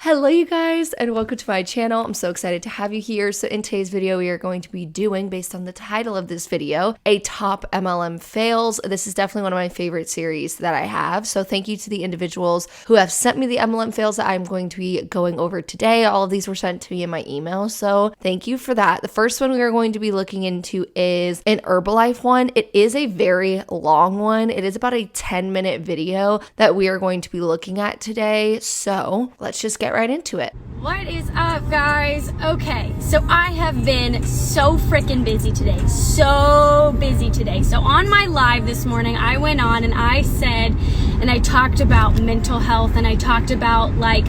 Hello you guys and welcome to my channel. I'm so excited to have you here. So in today's video, we are going to be doing, based on the title of this video, a top MLM fails. This is definitely one of my favorite series that I have. So thank you to the individuals who have sent me the MLM fails that I'm going to be going over today. All of these were sent to me in my email. So thank you for that. The first one we are going to be looking into is an Herbalife one. It is a very long one. It is about a 10-minute video that we are going to be looking at today. So let's just get right into it. What is up, guys? Okay, so I have been so freaking busy today. So busy today. So on my live this morning, I went on and I said, and I talked about mental health, and I talked about like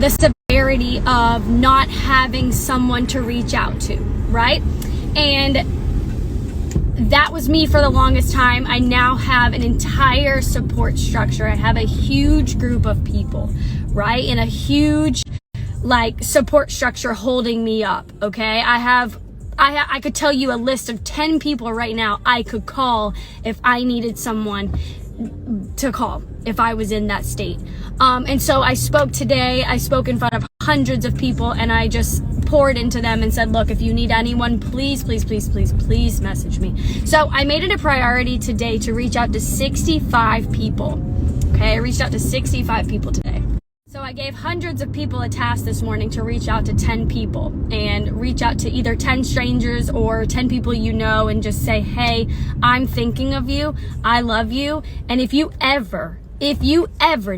the severity of not having someone to reach out to, right? And that was me for the longest time. I now have an entire support structure. I have a huge group of people, right? And a huge like support structure holding me up, okay? I could tell you a list of 10 people right now I could call if I needed someone to call if I was in that state. And so I spoke today. I spoke in front of hundreds of people, and I just poured into them and said, look, if you need anyone, please message me. So I made it a priority today to reach out to 65 people. Okay, I reached out to 65 people today. So I gave hundreds of people a task this morning to reach out to 10 people and reach out to either 10 strangers or 10 people you know and just say, hey, I'm thinking of you. I love you. And if you ever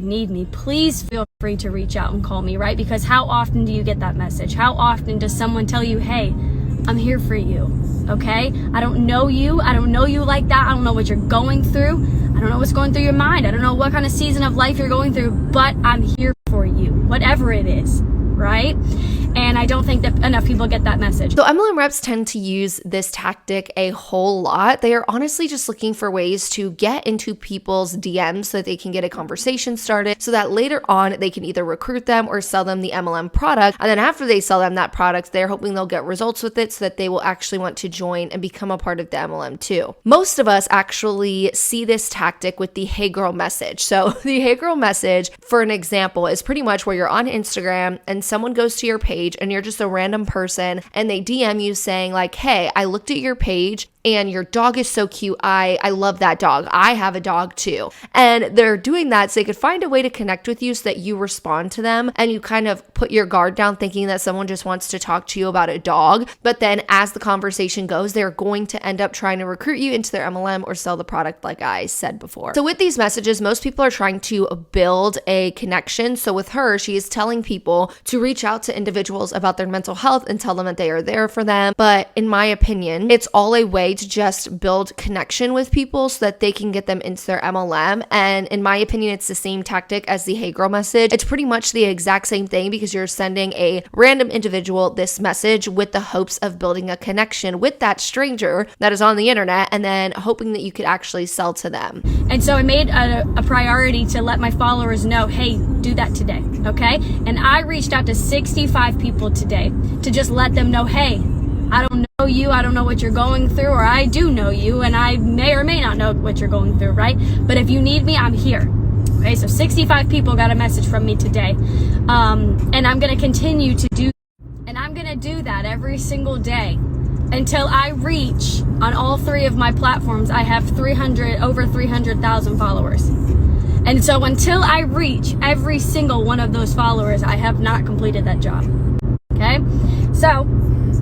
need me, please feel free to reach out and call me, right? Because how often do you get that message? How often does someone tell you, hey, I'm here for you, okay? I don't know you. I don't know you like that. I don't know what you're going through. I don't know what's going through your mind. I don't know what kind of season of life you're going through, but I'm here for you, whatever it is, right? And I don't think that enough people get that message. So MLM reps tend to use this tactic a whole lot. They are honestly just looking for ways to get into people's DMs so that they can get a conversation started, so that later on they can either recruit them or sell them the MLM product. And then after they sell them that product, they're hoping they'll get results with it so that they will actually want to join and become a part of the MLM too. Most of us actually see this tactic with the hey girl message. So the hey girl message, for an example, is pretty much where you're on Instagram and someone goes to your page and you're just a random person and they DM you saying like, hey, I looked at your page and your dog is so cute. I love that dog. I have a dog too. And they're doing that so they could find a way to connect with you so that you respond to them and you kind of put your guard down thinking that someone just wants to talk to you about a dog. But then as the conversation goes, they're going to end up trying to recruit you into their MLM or sell the product like I said before. So with these messages, most people are trying to build a connection. So with her, she is telling people to reach out to individuals about their mental health and tell them that they are there for them. But in my opinion, it's all a way to just build connection with people so that they can get them into their MLM. And in my opinion, it's the same tactic as the hey girl message. It's pretty much the exact same thing because you're sending a random individual this message with the hopes of building a connection with that stranger that is on the internet and then hoping that you could actually sell to them. And so I made a priority to let my followers know, hey, do that today, okay? And I reached out to 65 people today to just let them know, hey, I don't know you, I don't know what you're going through, or I do know you, and I may or may not know what you're going through, right? But if you need me, I'm here. Okay, so 65 people got a message from me today. And I'm gonna continue to do, and I'm gonna do that every single day until I reach, on all three of my platforms, I have over 300,000 followers. And so until I reach every single one of those followers, I have not completed that job, okay? So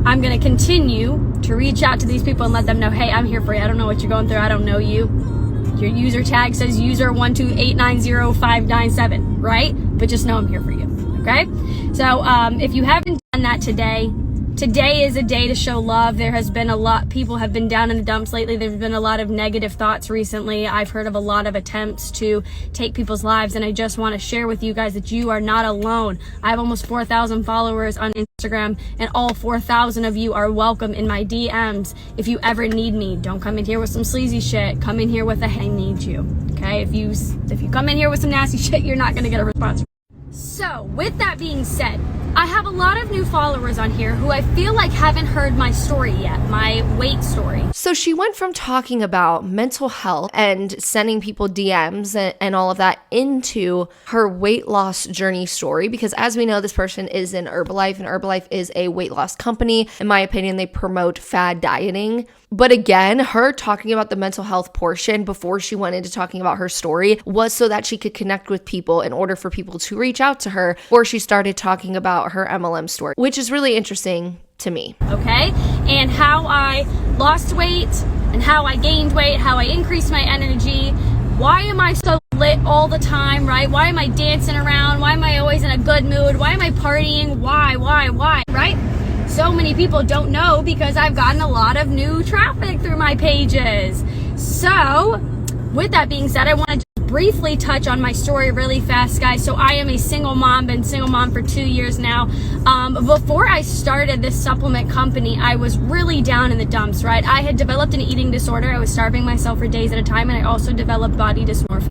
I'm going to continue to reach out to these people and let them know, hey, I'm here for you. I don't know what you're going through. I don't know you. Your user tag says user 128905597, right? But just know I'm here for you, okay? So if you haven't done that today is a day to show love. There has been a lot, people have been down in the dumps lately. There's been a lot of negative thoughts recently. I've heard of a lot of attempts to take people's lives, and I just want to share with you guys that you are not alone. I have almost 4,000 followers on Instagram, and all 4,000 of you are welcome in my DMs. If you ever need me, don't come in here with some sleazy shit. Come in here with a hey, I need you. Okay? If you come in here with some nasty shit, you're not going to get a response. So with that being said, I have a lot of new followers on here who I feel like haven't heard my story yet, my weight story. So she went from talking about mental health and sending people DMs and all of that into her weight loss journey story, because as we know, this person is in Herbalife, and Herbalife is a weight loss company. In my opinion, they promote fad dieting. But again, her talking about the mental health portion before she went into talking about her story was so that she could connect with people in order for people to reach out to her, or she started talking about her MLM story, which is really interesting to me. Okay, and how I lost weight and how I gained weight, how I increased my energy. Why am I so lit all the time, right? Why am I dancing around? Why am I always in a good mood? Why am I partying? Why, right? So many people don't know because I've gotten a lot of new traffic through my pages. So with that being said, I want to just briefly touch on my story really fast, guys. So I am a single mom, been single mom for 2 years now. Before I started this supplement company, I was really down in the dumps, right? I had developed an eating disorder. I was starving myself for days at a time, and I also developed body dysmorphia,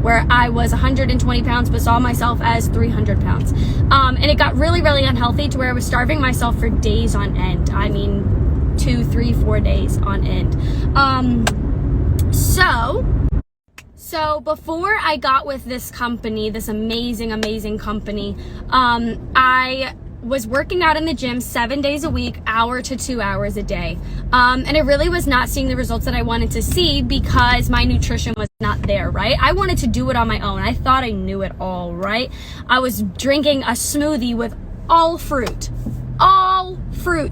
where I was 120 pounds but saw myself as 300 pounds. And it got really, really unhealthy to where I was starving myself for days on end. I mean, 2, 3, 4 days on end. So before I got with this company, this amazing, amazing company, I was working out in the gym 7 days a week, hour to 2 hours a day. And I really was not seeing the results that I wanted to see because my nutrition was not there, right? I wanted to do it on my own. I thought I knew it all, right? I was drinking a smoothie with all fruit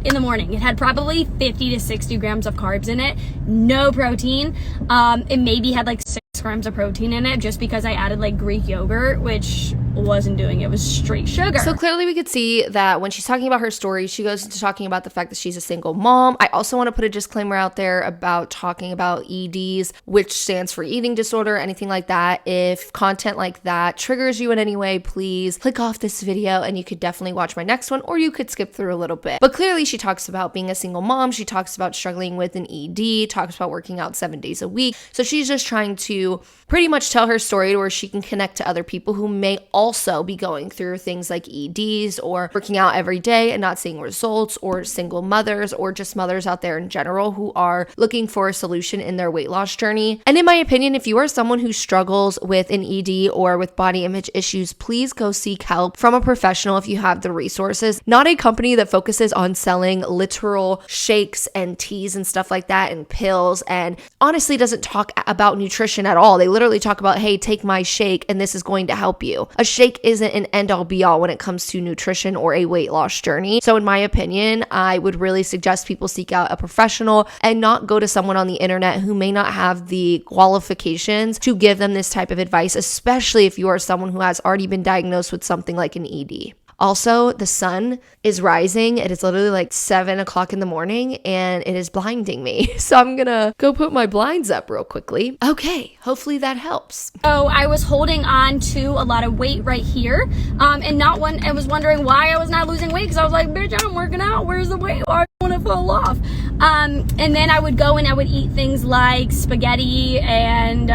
in the morning. It had probably 50 to 60 grams of carbs in it, no protein. It maybe had like 6 grams of protein in it just because I added like Greek yogurt, which wasn't doing it was straight sugar. So clearly we could see that when she's talking about her story, she goes into talking about the fact that she's a single mom. I also want to put a disclaimer out there about talking about EDs, which stands for eating disorder, anything like that. If content like that triggers you in any way, please click off this video and you could definitely watch my next one, or you could skip through a little bit. But clearly she talks about being a single mom. She talks about struggling with an ED, talks about working out 7 days a week. So she's just trying to pretty much tell her story to where she can connect to other people who may also be going through things like EDs or working out every day and not seeing results, or single mothers, or just mothers out there in general who are looking for a solution in their weight loss journey. And in my opinion, if you are someone who struggles with an ED or with body image issues, please go seek help from a professional if you have the resources. Not a company that focuses on selling literal shakes and teas and stuff like that and pills, and honestly doesn't talk about nutrition at all. They literally talk about, hey, take my shake and this is going to help you. A shake isn't an end all be all when it comes to nutrition or a weight loss journey. So in my opinion, I would really suggest people seek out a professional and not go to someone on the internet who may not have the qualifications to give them this type of advice, especially if you are someone who has already been diagnosed with something like an ED. Also, the sun is rising. It is literally like 7 o'clock in the morning and it is blinding me. So I'm gonna go put my blinds up real quickly. Okay, hopefully that helps. So I was holding on to a lot of weight right here. I was wondering why I was not losing weight, because I was like, bitch, I'm working out. Where's the weight? Why do I want to fall off? And then I would go and I would eat things like spaghetti and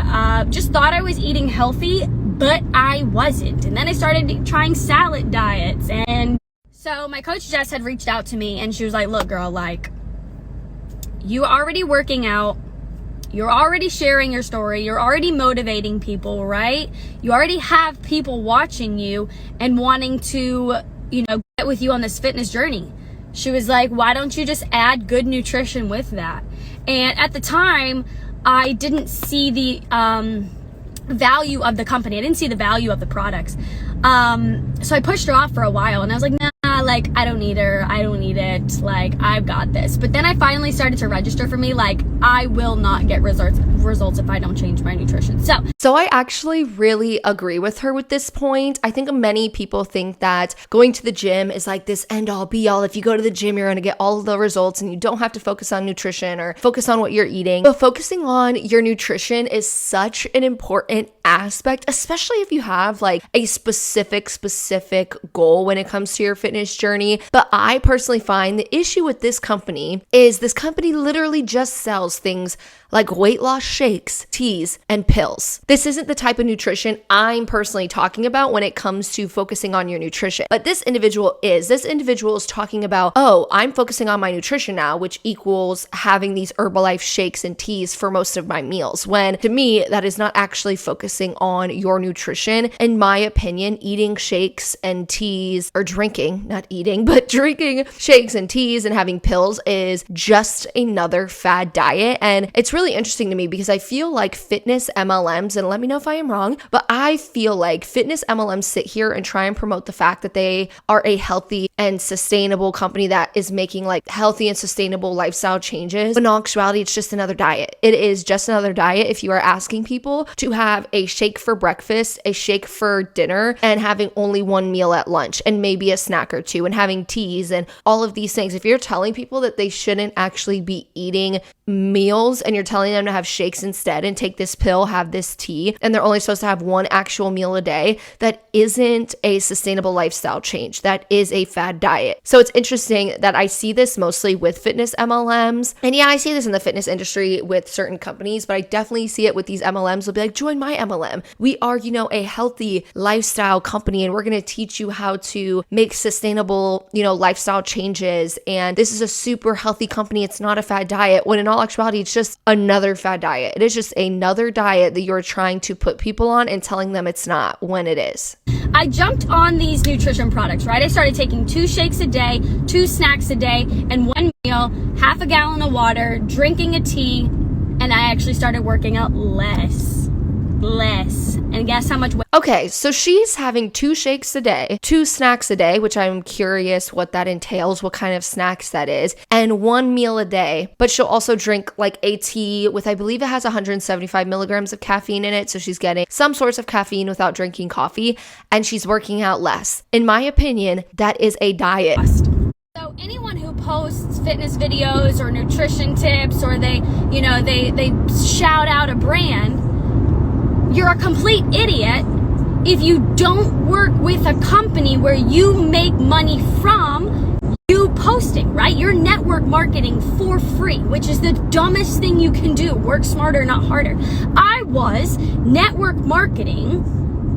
just thought I was eating healthy, but I wasn't. And then I started trying salad diets. And so my coach Jess had reached out to me and she was like, look, girl, like, you already working out. You're already sharing your story. You're already motivating people, right? You already have people watching you and wanting to, get with you on this fitness journey. She was like, why don't you just add good nutrition with that? And at the time, I didn't see the value of the company. I didn't see the value of the products. So I pushed her off for a while and I was like, nah, like, I don't need her. I don't need it. Like, I've got this. But then I finally started to register for me. Like, I will not get results if I don't change my nutrition. So I actually really agree with her with this point. I think many people think that going to the gym is like this end all be all. If you go to the gym, you're going to get all of the results and you don't have to focus on nutrition or focus on what you're eating. But focusing on your nutrition is such an important aspect, especially if you have like a specific goal when it comes to your fitness fitness journey. But I personally find the issue with this company is this company literally just sells things like weight loss shakes, teas, and pills. This isn't the type of nutrition I'm personally talking about when it comes to focusing on your nutrition. But this individual is. This individual is talking about, oh, I'm focusing on my nutrition now, which equals having these Herbalife shakes and teas for most of my meals. When to me, that is not actually focusing on your nutrition. In my opinion, eating shakes and teas, or drinking, not eating, but drinking shakes and teas and having pills is just another fad diet. And it's really interesting to me because I feel like fitness MLMs, and let me know if I am wrong, but I feel like fitness MLMs sit here and try and promote the fact that they are a healthy and sustainable company that is making like healthy and sustainable lifestyle changes. But in actuality, it's just another diet. It is just another diet if you are asking people to have a shake for breakfast, a shake for dinner, and having only one meal at lunch and maybe a snack or two, and having teas and all of these things. If you're telling people that they shouldn't actually be eating meals and you're telling them to have shakes instead and take this pill, have this tea, and they're only supposed to have one actual meal a day, that isn't a sustainable lifestyle change. That is a fad diet. So it's interesting that I see this mostly with fitness MLMs. And yeah, I see this in the fitness industry with certain companies, but I definitely see it with these MLMs. They'll be like, join my MLM. We are, a healthy lifestyle company, and we're going to teach you how to make sustainable, lifestyle changes. And this is a super healthy company. It's not a fad diet. When in all actuality, it's just another fad diet. It is just another diet that you're trying to put people on and telling them it's not when it is. I jumped on these nutrition products, right? I started taking 2 shakes a day, 2 snacks a day, and 1 meal, half a gallon of water, drinking a tea, and I actually started working out less. And guess how much weight? Okay, so she's having 2 shakes a day, 2 snacks a day, which I'm curious what that entails, what kind of snacks that is, and 1 meal a day. But she'll also drink like a tea with, I believe it has 175 milligrams of caffeine in it. So she's getting some sorts of caffeine without drinking coffee, and she's working out less. In my opinion, that is a diet. So anyone who posts fitness videos or nutrition tips, or they shout out a brand, you're a complete idiot if you don't work with a company where you make money from you posting, right? You're network marketing for free, which is the dumbest thing you can do. Work smarter, not harder. I was network marketing,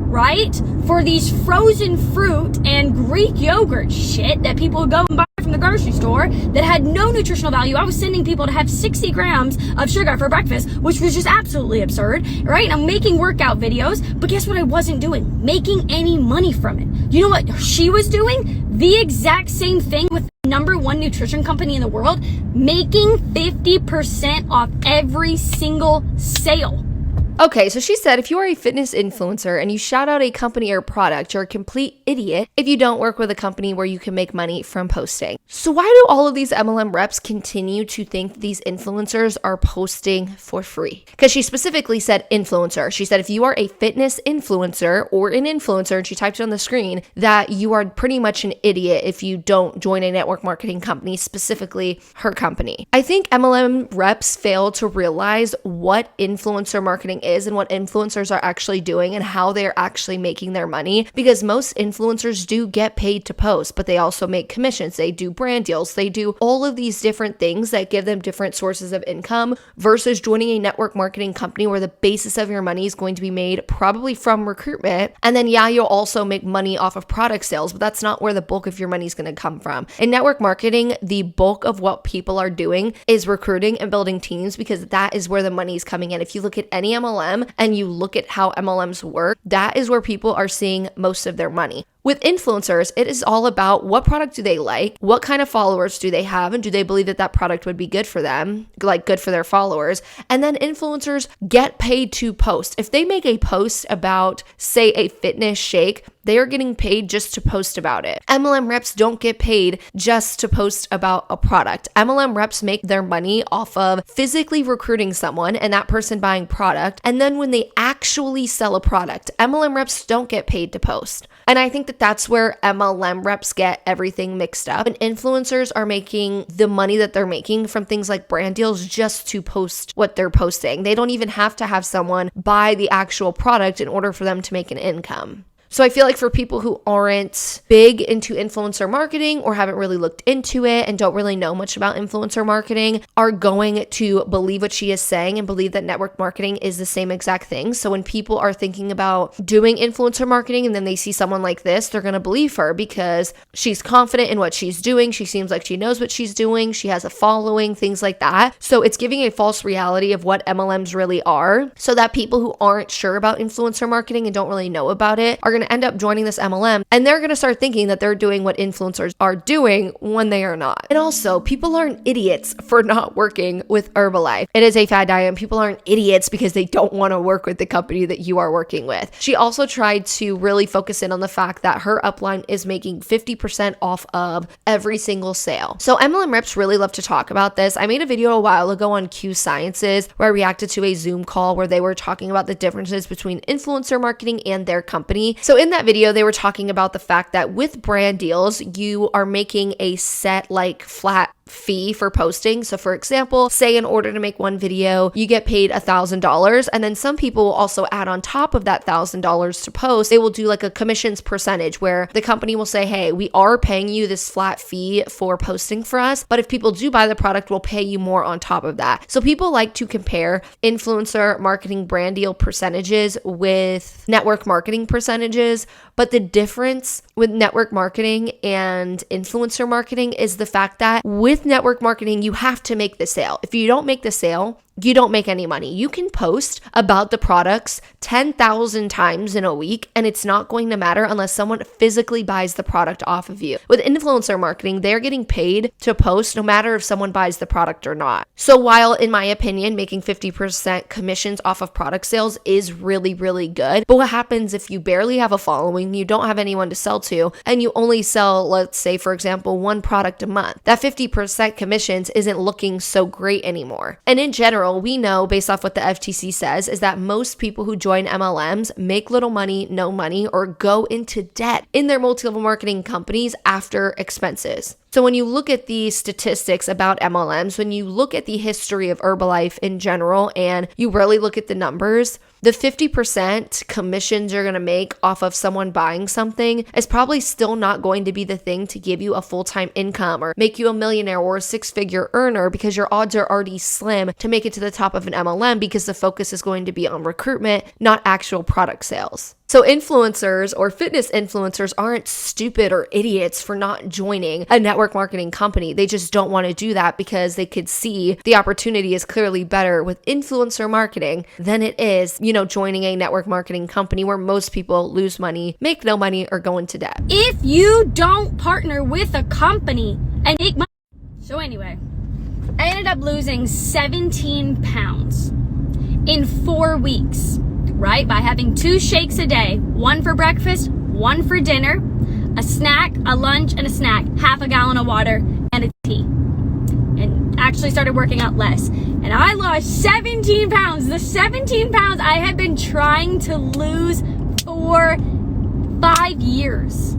right, for these frozen fruit and Greek yogurt shit that people go and buy from the grocery store that had no nutritional value. I was sending people to have 60 grams of sugar for breakfast, which was just absolutely absurd, right? And I'm making workout videos, but guess what I wasn't doing? Making any money from it. You know what she was doing? The exact same thing with the #1 nutrition company in the world, making 50% off every single sale. Okay, so she said if you are a fitness influencer and you shout out a company or product, you're a complete idiot if you don't work with a company where you can make money from posting. So why do all of these MLM reps continue to think these influencers are posting for free? Because she specifically said influencer. She said if you are a fitness influencer or an influencer, and she typed it on the screen, that you are pretty much an idiot if you don't join a network marketing company, specifically her company. I think MLM reps fail to realize what influencer marketing is and what influencers are actually doing and how they're actually making their money, because most influencers do get paid to post, but they also make commissions. They do brand deals. They do all of these different things that give them different sources of income, versus joining a network marketing company where the basis of your money is going to be made probably from recruitment. And then yeah, you'll also make money off of product sales, but that's not where the bulk of your money is going to come from. In network marketing, the bulk of what people are doing is recruiting and building teams, because that is where the money is coming in. If you look at any MLM and you look at how MLMs work, that is where people are seeing most of their money. With influencers, it is all about what product do they like, what kind of followers do they have, and do they believe that that product would be good for them, like good for their followers. And then influencers get paid to post. If they make a post about, say, a fitness shake, they are getting paid just to post about it. MLM reps don't get paid just to post about a product. MLM reps make their money off of physically recruiting someone and that person buying product. And then when they actually sell a product, MLM reps don't get paid to post. And I think that that's where MLM reps get everything mixed up. And influencers are making the money that they're making from things like brand deals just to post what they're posting. They don't even have to have someone buy the actual product in order for them to make an income. So I feel like for people who aren't big into influencer marketing or haven't really looked into it and don't really know much about influencer marketing are going to believe what she is saying and believe that network marketing is the same exact thing. So when people are thinking about doing influencer marketing and then they see someone like this, they're going to believe her because she's confident in what she's doing. She seems like she knows what she's doing. She has a following, things like that. So it's giving a false reality of what MLMs really are, so that people who aren't sure about influencer marketing and don't really know about it are going to end up joining this MLM, and they're going to start thinking that they're doing what influencers are doing when they are not. And also, people aren't idiots for not working with Herbalife. It is a fad diet, and people aren't idiots because they don't want to work with the company that you are working with. She also tried to really focus in on the fact that her upline is making 50% off of every single sale. So MLM reps really love to talk about this. I made a video a while ago on Q Sciences where I reacted to a Zoom call where they were talking about the differences between influencer marketing and their company. So in that video, they were talking about the fact that with brand deals, you are making a set like flat fee for posting. So for example, say in order to make one video, you get paid $1,000, and then some people will also add on top of that $1,000 to post. They will do like a commissions percentage where the company will say, hey, we are paying you this flat fee for posting for us, but if people do buy the product, we'll pay you more on top of that. So people like to compare influencer marketing brand deal percentages with network marketing percentages, but the difference with network marketing and influencer marketing is the fact that with network marketing, you have to make the sale. If you don't make the sale, you don't make any money. You can post about the products 10,000 times in a week, and it's not going to matter unless someone physically buys the product off of you. With influencer marketing, they're getting paid to post no matter if someone buys the product or not. So while, in my opinion, making 50% commissions off of product sales is really, really good, but what happens if you barely have a following, you don't have anyone to sell to, and you only sell, let's say, for example, one product a month? That 50% commissions isn't looking so great anymore. And in general, we know based off what the FTC says is that most people who join MLMs make little money, no money, or go into debt in their multi-level marketing companies after expenses. So when you look at the statistics about MLMs, when you look at the history of Herbalife in general, and you really look at the numbers, the 50% commissions you're going to make off of someone buying something is probably still not going to be the thing to give you a full-time income or make you a millionaire or a six-figure earner, because your odds are already slim to make it to the top of an MLM because the focus is going to be on recruitment, not actual product sales. So influencers or fitness influencers aren't stupid or idiots for not joining a network marketing company. They just don't want to do that because they could see the opportunity is clearly better with influencer marketing than it is, joining a network marketing company where most people lose money, make no money, or go into debt. If you don't partner with a company and make money. So anyway, I ended up losing 17 pounds in 4 weeks. Right? By having 2 shakes a day, one for breakfast, one for dinner, a snack, a lunch, and a snack, half a gallon of water, and a tea. And actually started working out less. And I lost 17 pounds. The 17 pounds I had been trying to lose for 5 years.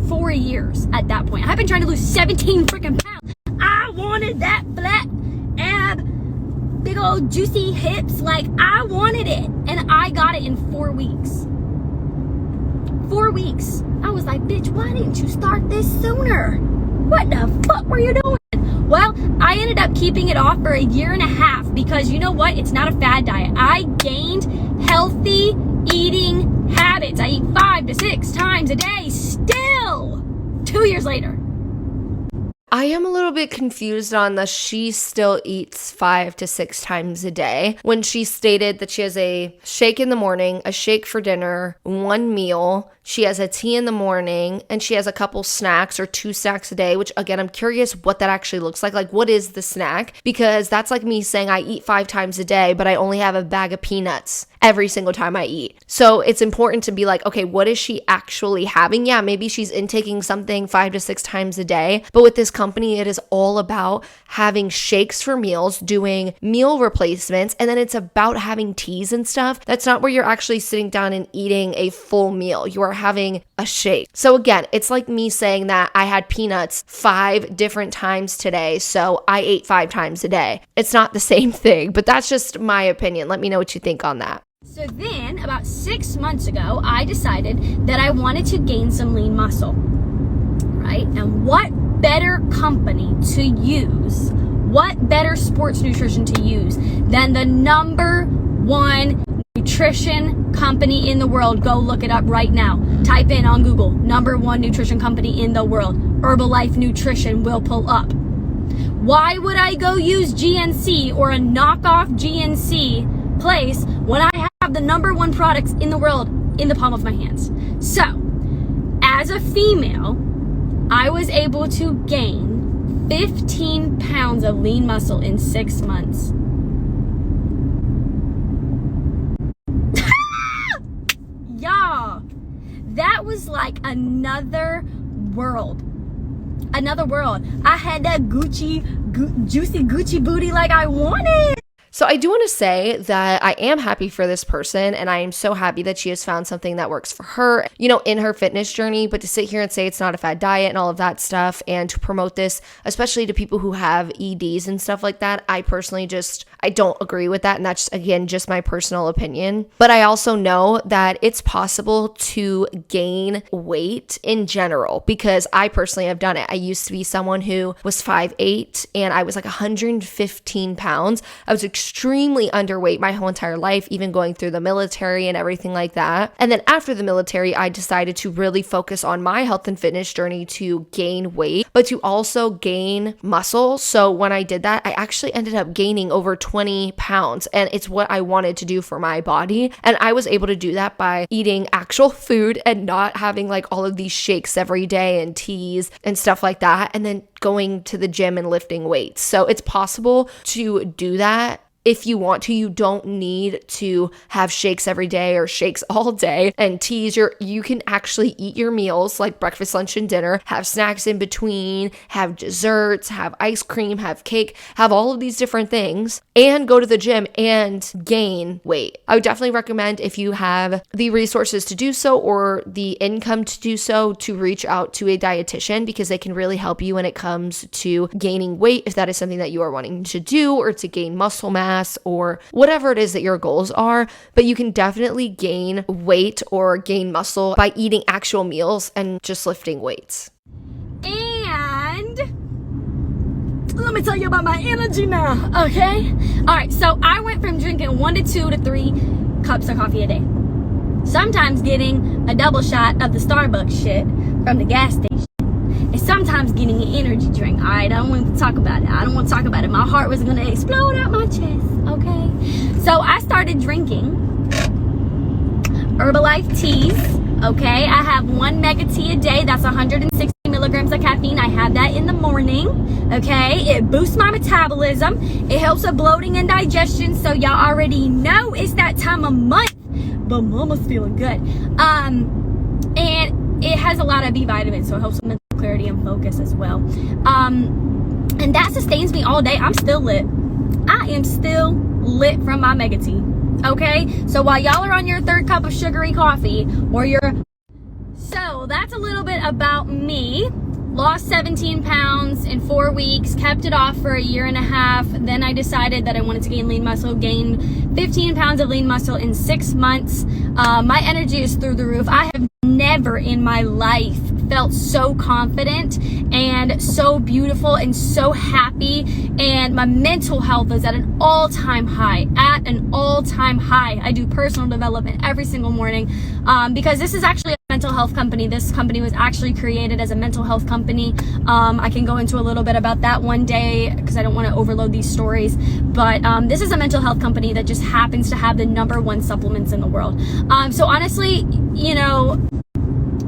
4 years at that point. I've been trying to lose 17 freaking pounds. I wanted that flat ab, big old juicy hips, like I wanted it, and I got it in 4 weeks. 4 weeks. I was like, bitch, why didn't you start this sooner? What the fuck were you doing? Well, I ended up keeping it off for 1.5 years because you know what? It's not a fad diet. I gained healthy eating habits. I eat 5 to 6 times a day still 2 years later. I am a little bit confused on the she still eats 5 to 6 times a day when she stated that she has a shake in the morning, a shake for dinner, one meal. She has a tea in the morning, and she has a couple snacks or 2 snacks a day, which again, I'm curious what that actually looks like. Like, what is the snack? Because that's like me saying I eat 5 times a day, but I only have a bag of peanuts every single time I eat. So it's important to be like, okay, what is she actually having? Yeah, maybe she's intaking something 5 to 6 times a day, but with this company, it is all about having shakes for meals, doing meal replacements, and then it's about having teas and stuff. That's not where you're actually sitting down and eating a full meal. You are having a shake. So again, it's like me saying that I had peanuts 5 different times today, so I ate 5 times a day. It's not the same thing, but that's just my opinion. Let me know what you think on that. So then about 6 months ago, I decided that I wanted to gain some lean muscle, right? And what better company to use, what better sports nutrition to use than the number one nutrition company in the world? Go look it up right now. Type in on Google, number one nutrition company in the world. Herbalife Nutrition will pull up. Why would I go use GNC or a knockoff GNC place when I have the number one products in the world in the palm of my hands? So, as a female, I was able to gain 15 pounds of lean muscle in 6 months. Y'all, that was like another world. Another world. I had that juicy Gucci booty like I wanted. So I do want to say that I am happy for this person, and I am so happy that she has found something that works for her, in her fitness journey. But to sit here and say it's not a fad diet and all of that stuff, and to promote this, especially to people who have EDs and stuff like that, I personally I don't agree with that. And that's, again, just my personal opinion. But I also know that it's possible to gain weight in general, because I personally have done it. I used to be someone who was 5'8", and I was like 115 pounds. I was extremely underweight my whole entire life, even going through the military and everything like that. And then after the military, I decided to really focus on my health and fitness journey to gain weight, but to also gain muscle. So when I did that, I actually ended up gaining over 20 pounds, and it's what I wanted to do for my body. And I was able to do that by eating actual food and not having like all of these shakes every day and teas and stuff like that, and then going to the gym and lifting weights. So it's possible to do that. If you want to, you don't need to have shakes every day or shakes all day and teas. You can actually eat your meals like breakfast, lunch, and dinner, have snacks in between, have desserts, have ice cream, have cake, have all of these different things, and go to the gym and gain weight. I would definitely recommend, if you have the resources to do so or the income to do so, to reach out to a dietitian, because they can really help you when it comes to gaining weight, if that is something that you are wanting to do, or to gain muscle mass, or whatever it is that your goals are. But you can definitely gain weight or gain muscle by eating actual meals and just lifting weights. And let me tell you about my energy now, okay? All right, so I went from drinking 1 to 2 to 3 cups of coffee a day. Sometimes getting a double shot of the Starbucks shit from the gas station. And sometimes getting an energy drink. All right, I don't want to talk about it. My heart was going to explode out my chest, okay? So I started drinking Herbalife teas, okay? I have 1 mega tea a day. That's 160 milligrams of caffeine. I have that in the morning, okay? It boosts my metabolism. It helps with bloating and digestion. So y'all already know it's that time of month, but mama's feeling good. And it has a lot of B vitamins, so it helps with mental clarity and focus as well. And that sustains me all day. I'm still lit. I am still lit from my mega tea, okay? So while y'all are on your 3rd cup of sugary coffee, so that's a little bit about me. Lost 17 pounds in 4 weeks, kept it off for a year and a half. Then I decided that I wanted to gain lean muscle, gained 15 pounds of lean muscle in 6 months. My energy is through the roof. I have never in my life felt so confident and so beautiful and so happy, and my mental health is at an all-time high, I do personal development every single morning, because this is actually a mental health company. This company was actually created as a mental health company. I can go into a little bit about that one day because I don't want to overload these stories, but this is a mental health company that just happens to have the number 1 supplements in the world. So honestly,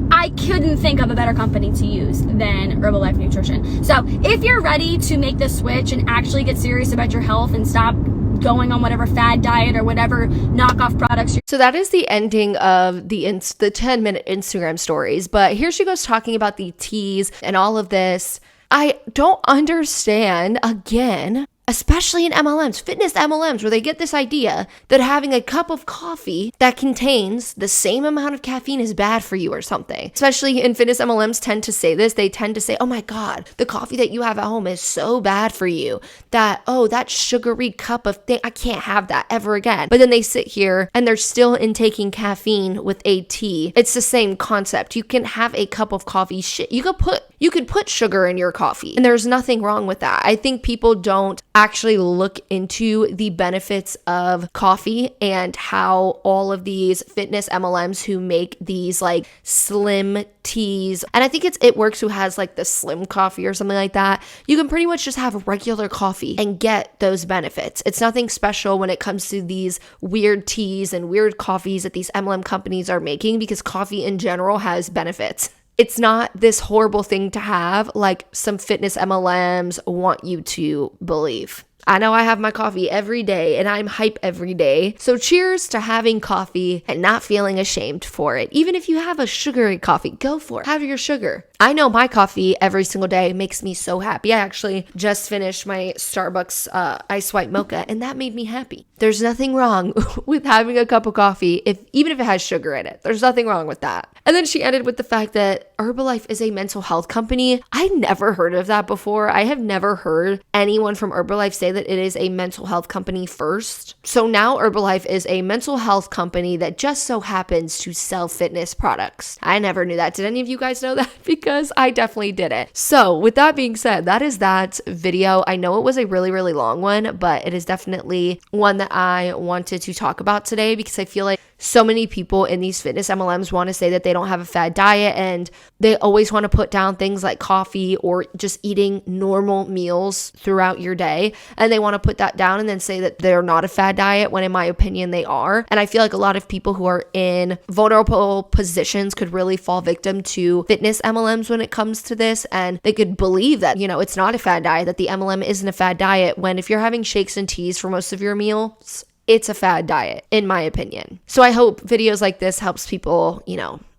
I couldn't think of a better company to use than Herbalife Nutrition. So if you're ready to make the switch and actually get serious about your health and stop going on whatever fad diet or whatever knockoff products. So that is the ending of the 10-minute Instagram stories. But here she goes talking about the teas and all of this. I don't understand, again, especially in MLMs, fitness MLMs, where they get this idea that having a cup of coffee that contains the same amount of caffeine is bad for you or something. Especially in fitness MLMs tend to say this. They tend to say, oh my God, the coffee that you have at home is so bad for you that, oh, that sugary cup of thing, I can't have that ever again. But then they sit here and they're still intaking caffeine with a tea. It's the same concept. You can have a cup of coffee. You could put sugar in your coffee, and there's nothing wrong with that. I think people don't actually look into the benefits of coffee and how all of these fitness MLMs who make these like slim teas, and I think it works who has like the slim coffee or something like that. You can pretty much just have regular coffee and get those benefits. It's nothing special when it comes to these weird teas and weird coffees that these MLM companies are making, because coffee in general has benefits. It's not this horrible thing to have like some fitness MLMs want you to believe. I know I have my coffee every day and I'm hype every day. So cheers to having coffee and not feeling ashamed for it. Even if you have a sugary coffee, go for it. Have your sugar. I know my coffee every single day makes me so happy. I actually just finished my Starbucks ice white mocha, and that made me happy. There's nothing wrong with having a cup of coffee, even if it has sugar in it. There's nothing wrong with that. And then she ended with the fact that Herbalife is a mental health company. I never heard of that before. I have never heard anyone from Herbalife say that it is a mental health company first. So now Herbalife is a mental health company that just so happens to sell fitness products. I never knew that. Did any of you guys know that? Because I definitely did it. So with that being said, that is that video. I know it was a really, really long one, but it is definitely one that I wanted to talk about today because I feel like so many people in these fitness MLMs want to say that they don't have a fad diet, and they always want to put down things like coffee or just eating normal meals throughout your day. And they want to put that down and then say that they're not a fad diet, when in my opinion they are. And I feel like a lot of people who are in vulnerable positions could really fall victim to fitness MLMs when it comes to this. And they could believe that, it's not a fad diet, that the MLM isn't a fad diet, when if you're having shakes and teas for most of your meals, it's a fad diet, in my opinion. So I hope videos like this helps people,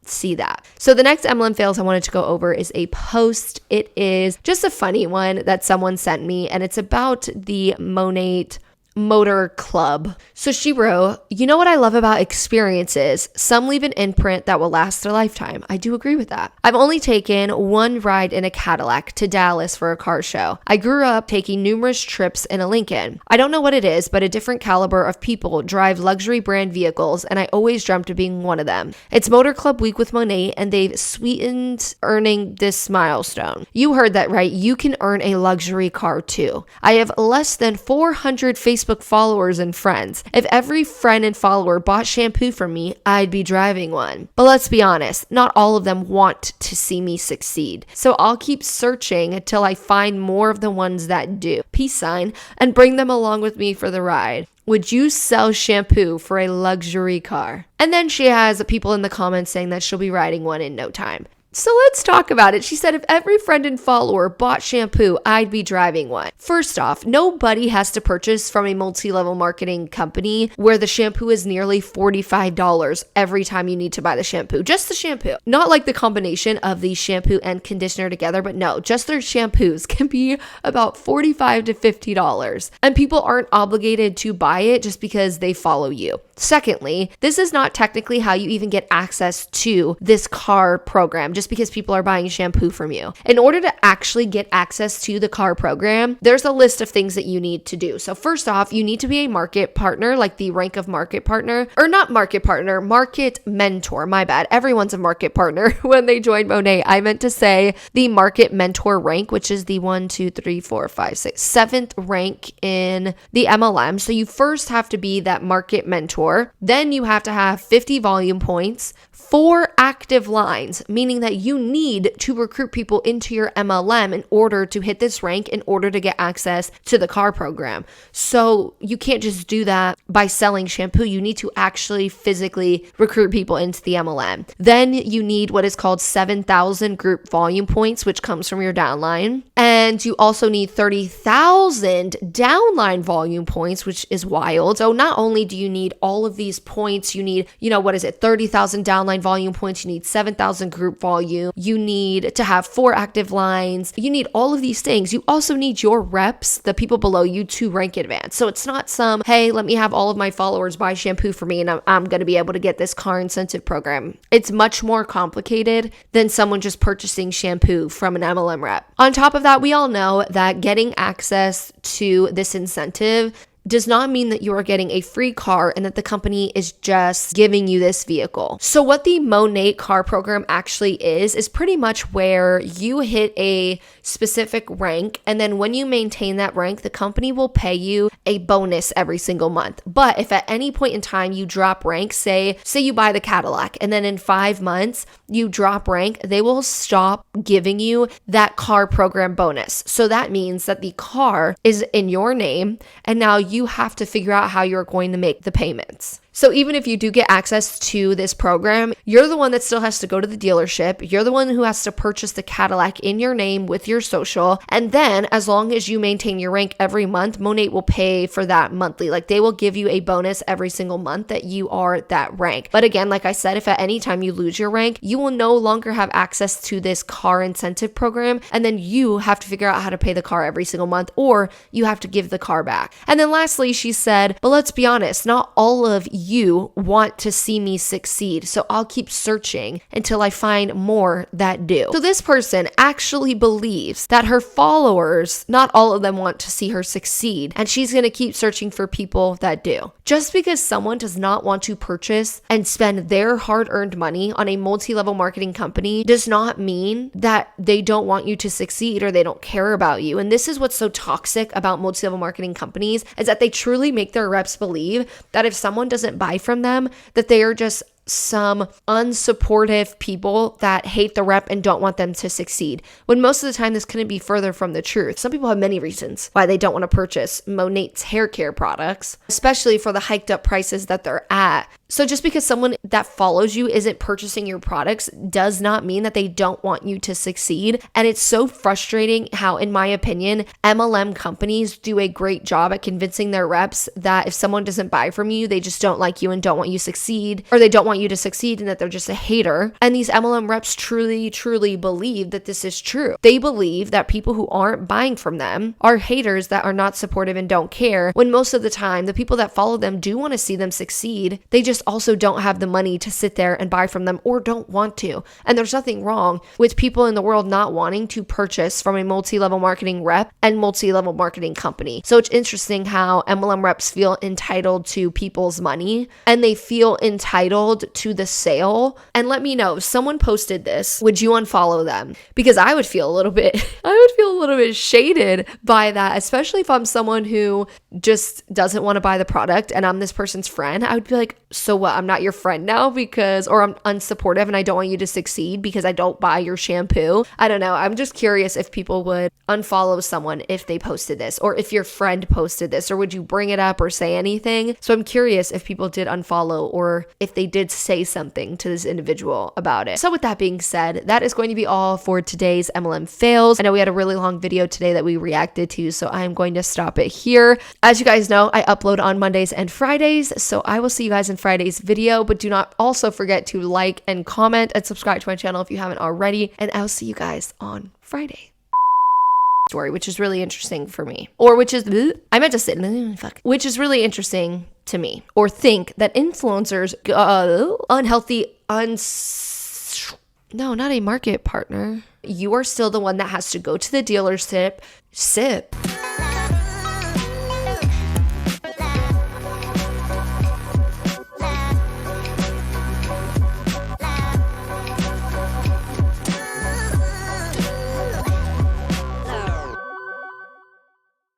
see that. So the next MLM fails I wanted to go over is a post. It is just a funny one that someone sent me, and it's about the Monat Motor Club. So she wrote, you know what I love about experiences? Some leave an imprint that will last a lifetime. I do agree with that. I've only taken one ride in a Cadillac to Dallas for a car show. I grew up taking numerous trips in a Lincoln. I don't know what it is, but a different caliber of people drive luxury brand vehicles, and I always dreamt of being one of them. It's Motor Club week with Monat, and they've sweetened earning this milestone. You heard that right. You can earn a luxury car too. I have less than 400 Facebook followers and friends. If every friend and follower bought shampoo from me, I'd be driving one. But let's be honest, not all of them want to see me succeed. So I'll keep searching until I find more of the ones that do. Peace sign, and bring them along with me for the ride. Would you sell shampoo for a luxury car? And then she has people in the comments saying that she'll be riding one in no time. So let's talk about it. She said, if every friend and follower bought shampoo, I'd be driving one. First off, nobody has to purchase from a multi-level marketing company where the shampoo is nearly $45 every time you need to buy the shampoo. Just the shampoo. Not like the combination of the shampoo and conditioner together, but no, just their shampoos can be about $45 to $50. And people aren't obligated to buy it just because they follow you. Secondly, this is not technically how you even get access to this car program, just because people are buying shampoo from you. In order to actually get access to the car program, there's a list of things that you need to do. So first off, you need to be a market partner, like the rank of market partner, or not market partner, market mentor. My bad. Everyone's a market partner when they join Monat. I meant to say the market mentor rank, which is the 7th rank in the MLM. So you first have to be that market mentor. Then you have to have 50 volume points, 4 active lines, meaning that you need to recruit people into your MLM in order to hit this rank, in order to get access to the car program. So you can't just do that by selling shampoo. You need to actually physically recruit people into the MLM. Then you need what is called 7,000 group volume points, which comes from your downline. And you also need 30,000 downline volume points, which is wild. So not only do you need all of these points, you need, 30,000 downline volume points, you need 7,000 group volume volume. You need to have 4 active lines. You need all of these things. You also need your reps, the people below you, to rank advance. So it's not some, hey, let me have all of my followers buy shampoo for me and I'm going to be able to get this car incentive program. It's much more complicated than someone just purchasing shampoo from an MLM rep. On top of that, we all know that getting access to this incentive does not mean that you are getting a free car and that the company is just giving you this vehicle. So what the Monat car program actually is pretty much where you hit a specific rank, and then when you maintain that rank, the company will pay you a bonus every single month. But if at any point in time you drop rank, say you buy the Cadillac, and then in 5 months you drop rank, they will stop giving you that car program bonus. So that means that the car is in your name, and now you have to figure out how you're going to make the payments. So even if you do get access to this program, you're the one that still has to go to the dealership. You're the one who has to purchase the Cadillac in your name with your social. And then as long as you maintain your rank every month, Monat will pay for that monthly. Like they will give you a bonus every single month that you are that rank. But again, like I said, if at any time you lose your rank, you will no longer have access to this car incentive program. And then you have to figure out how to pay the car every single month, or you have to give the car back. And then lastly, she said, but let's be honest, not all of you want to see me succeed. So I'll keep searching until I find more that do. So this person actually believes that her followers, not all of them want to see her succeed, and she's going to keep searching for people that do. Just because someone does not want to purchase and spend their hard-earned money on a multi-level marketing company does not mean that they don't want you to succeed or they don't care about you. And this is what's so toxic about multi-level marketing companies, is that they truly make their reps believe that if someone doesn't buy from them, that they are just some unsupportive people that hate the rep and don't want them to succeed. When most of the time, this couldn't be further from the truth. Some people have many reasons why they don't want to purchase Monat's hair care products, especially for the hiked up prices that they're at. So just because someone that follows you isn't purchasing your products does not mean that they don't want you to succeed. And it's so frustrating how, in my opinion, MLM companies do a great job at convincing their reps that if someone doesn't buy from you, they just don't like you and don't want you to succeed, or they don't want you to succeed and that they're just a hater. And these MLM reps truly believe that this is true. They believe that people who aren't buying from them are haters that are not supportive and don't care, when most of the time the people that follow them do want to see them succeed. They just also don't have the money to sit there and buy from them, or don't want to. And there's nothing wrong with people in the world not wanting to purchase from a multi-level marketing rep and multi-level marketing company. So it's interesting how MLM reps feel entitled to people's money and they feel entitled to the sale. And let me know, if someone posted this, would you unfollow them? Because I would feel a little bit shaded by that, especially if I'm someone who just doesn't want to buy the product and I'm this person's friend. I would be like, so what? I'm not your friend now or I'm unsupportive and I don't want you to succeed because I don't buy your shampoo. I don't know. I'm just curious if people would unfollow someone if they posted this, or if your friend posted this, or would you bring it up or say anything? So I'm curious if people did unfollow or if they did say something to this individual about it. So with that being said, that is going to be all for today's MLM fails. I know we had a really long video today that we reacted to, so I'm going to stop it here. As you guys know, I upload on Mondays and Fridays, so I will see you guys in Friday's video, but do not also forget to like and comment and subscribe to my channel if you haven't already, and I'll see you guys on Friday. Story, which is really interesting for me, which is really interesting to me, or think that influencers no, not a market partner. You are still the one that has to go to the dealership, sip